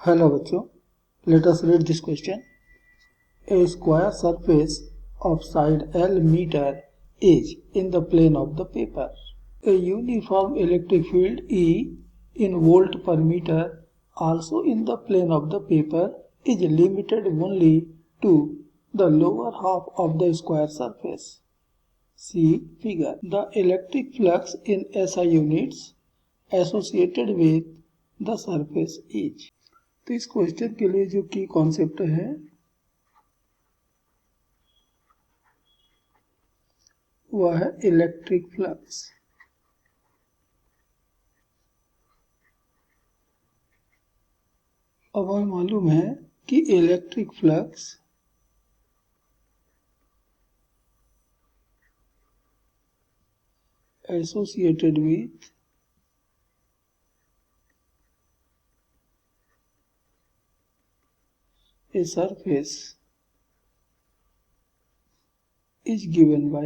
Hello बच्चों, let us read this question. A square surface of side L meter is in the plane of the paper. A uniform electric field E in volt per meter also in the plane of the paper is limited only to the lower half of the square surface. See figure. The electric flux in SI units associated with the surface is. तो इस question के लिए जो की concept है वह है electric flux. अब हमें मालूम है कि electric flux associated with a surface is given by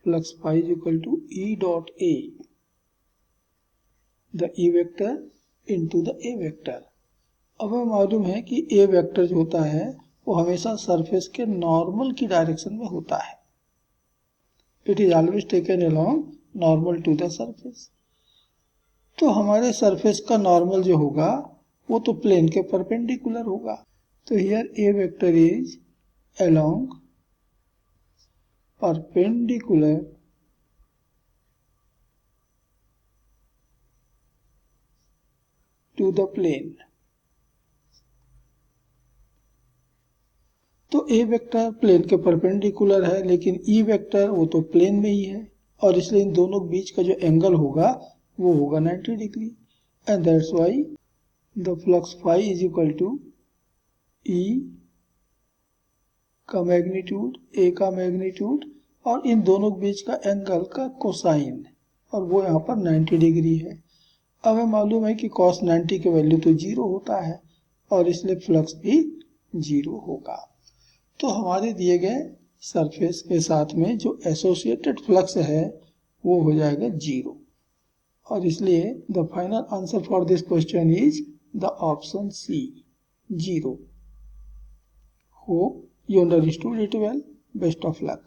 flux phi is equal to E dot A, the E vector into the A vector। अब हमें मालूम है कि A वेक्टर जो होता है वो हमेशा सरफेस के नॉर्मल की डायरेक्शन में होता है। It is always taken along normal to the surface. तो हमारे सरफेस का नॉर्मल जो होगा वो तो प्लेन के परपेंडिकुलर होगा। तो here a vector is along perpendicular to the plane. तो ए वेक्टर प्लेन के परपेंडिकुलर है, लेकिन ई वेक्टर वो तो प्लेन में ही है और इसलिए इन दोनों के बीच का जो एंगल होगा वो होगा 90 degree. And that's why the flux phi is equal to E का मैग्नीट्यूड, ए का मैग्नीट्यूड और इन दोनों के बीच का एंगल का कोसाइन, और वो यहाँ पर 90 डिग्री है। अब हमें मालूम है कि cos 90 की वैल्यू तो 0 होता है और इसलिए फ्लक्स भी 0 होगा। तो हमारे दिए गए सरफेस के साथ में जो एसोसिएटेड फ्लक्स है वो हो जाएगा 0, और इसलिए the final answer for this question is the option C, 0। Hope you understood it well. Best of luck.